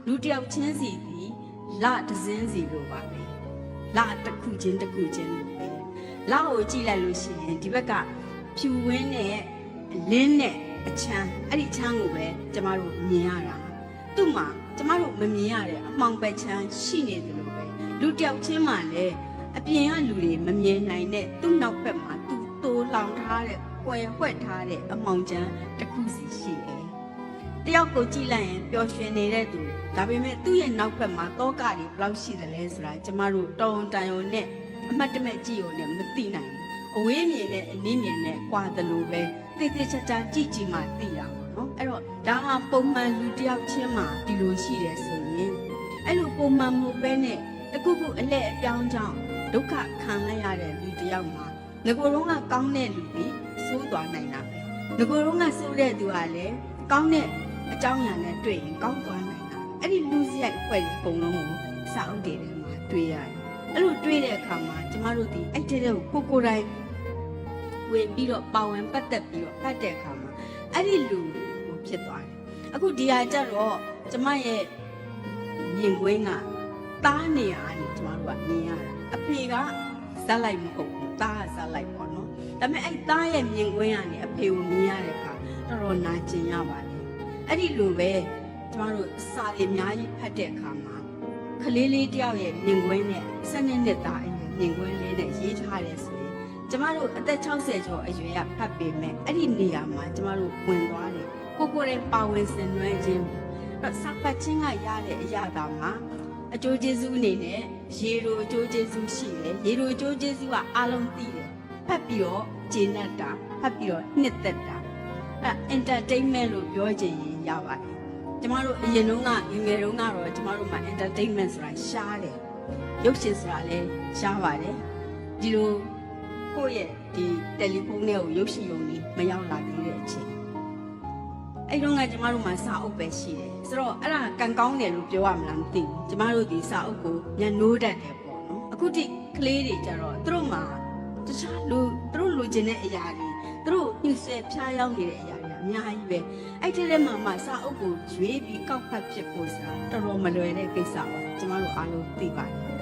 လူတယောက်ချင်းစီသည်လတစင်းစီလိုပါပဲလတစ်ခုချင်းတစ်ခုချင်းလိုပဲလကိုကြည့်လိုက်လို့ရှိရင်ဒီဘက်ကဖြူဝင်းနဲ့လင်းနဲ့အချမ်းအဲ့ဒီချမ်းကိုပဲကျမတို့မြင်ရတာသူ့မှာကျမတို့မမြင်ရတဲ့အမှောင်ပဲချမ်းရှိနေတယ်လို့ပဲလူတယောက်ချင်းမှလည်းအပြင်ကလူတွေမမြင်နိုင်တဲ့သူ့နောက်ဘက်မှာသူ့တိုးလောင်ထားတဲ့ကွယ်ဝှက်ထားတဲ့အမှောင်ချမ်းတစ်ခုစီရှိတယ်တယောက်ကိုကြည့်လိုက်ရင်ပျော်ရွှင်နေတဲ့သူဒါပေမဲ့သူ့ရဲ့နောက်ဘက်မှာတောကတွေဘယ်လောက်ရှိသလဲဆိုတာကျမတို့တောင်းတန်ရုံနဲ့အမှတ်တမဲ့ကြည့်ရုံနဲ့မသိနိုင်ဘူးအဝေးမြင်တဲ့အနည်းမြင်နဲ့ကွာတယ်လို့ပဲတိတိကျကျကြည့်ကြည့်မှသိတာပေါ့နော်အဲ့တော့ဒါဟာပုံမှန်လူတယောက်ချင်းမှာဒီလိုရှိတယ်ဆိုရင်အဲ့လိုပုံမှန်မှုပဲနဲ့တခုခုအလဲအပြောင်းကြောင့်ဒုက္ခခံလိုက်ရတဲ့လူတယောက်မှာငကိုယ်လုံးကကောင်းတဲ့လူပြီးဆိုးသွားနိုင်တာပဲငကိုယ်လုံးကဆိုးတဲ့သူကလည်းကောင်းတဲ့အကြောင်းအရာနဲ့တွေ့ရင်ကောင်းသွားနိုင်တာအဲ့ဒီလူစရိုက်ဖွဲ့ဒီပုံလုံးကိုစာအုပ်တွေထဲမှာတွေ့ရတယ်အဲ့လိုတွေ့တဲ့အခါမှာကျမတို့ဒီအဲ့တဲ့ကိုကိုယ်တိုင်ဝင်ပြီးတော့ပါဝင်ပတ်သက်ပြီးတော့ဖတ်တဲ့အခါမှာအဲ့ဒီလူကိုဖြစ်သွားတယ်အခုဒီဟာကြတော့ကျမရဲ့မြင်ကွင်းကတားနေရတယ်ကျမတို့ကမြင်ရတာအဖေကဇက်လိုက်မဟုတ်ဘူးတားကဇက်လိုက်ပေါ့နော်ဒါပေမဲ့အဲ့တားရဲ့မြင်ကွင်းကနေအဖေကိုမြင်ရတဲ့အခါတော်တော်နာကျင်ရပါတယ်အဲ့ဒီလိုပဲကျမတို့စာတွေအများကြီးဖတ်တဲ့အခါမှာကလေးလေးတယောက်ရဲ့မြင်ကွင်းနဲ့12နှစ်သားအရွယ်မြင်ကွင်းလေးနဲ့ရေးထားတယ်ဆိုရင်ကျမတို့အသက်60ကျော်အရွယ်ကဖတ်ပေမဲ့အဲ့ဒီနေရာမှာကျမတို့ဝင်သွားတယ်ကိုကိုရဲ့ပါဝင်ဆင်နွှဲခြင်းတော့စာဖတ်ခြင်းကရတဲ့အရာတာမှာအကျိုးကျေးဇူးအနေနဲ့ရေလိုအကျိုးကျေးဇူးရှိတယ်ရေလိုအကျိုးကျေးဇူးကအားလုံးသိတယ်ဖတ်ပြီးတော့ကျေနပ်တာဖတ်ပြီးတော့နှစ်သက်တာentertainment လို့ပြောချင်ရင်ရပါတယ်ကျမတို့အရင်တုန်းကငယ်တုန်းကတော့ကျမတို့မှာ entertainment ဆိုတာရှားတယ်ရုပ်ရှင်ဆိုတာလည်းရှားပါတယ်ဒီလိုကိုယ့်ရဲ့ဒီတယ်လီဖုန်းထဲကိုရုပ်ရှင်ရုံကြီးမရောက်လာသေးတဲ့အချိန်အဲ့တော့ကကျမတို့မှာစာအုပ်ပဲရှိတယ်ဆိုတော့အဲ့ဒါကန်ကောင်းတယ်လို့ပြောရမလားမသိဘူးကျမတို့ဒီစာအုပ်ကိုညနိုးတတ်တယ်ပေါ့နော်အခုထိကလေးတွေကြတော့သူတို့မှာတခြားလူသူတို့လိုချင်တဲ့အရာတွေသူတို့ညှိဆဲဖြားရောက်နေတဲ့အရာတွေအများကြီးပဲအဲ့ဒီထဲမှာစာအုပ်ကိုရွေးပြီးကောက်ဖတ်ဖြစ်ဖို့ဆိုတာတော်တော်မလွယ်တဲ့ကိစ္စပါကျမတို့အားလုံးသိပါတယ်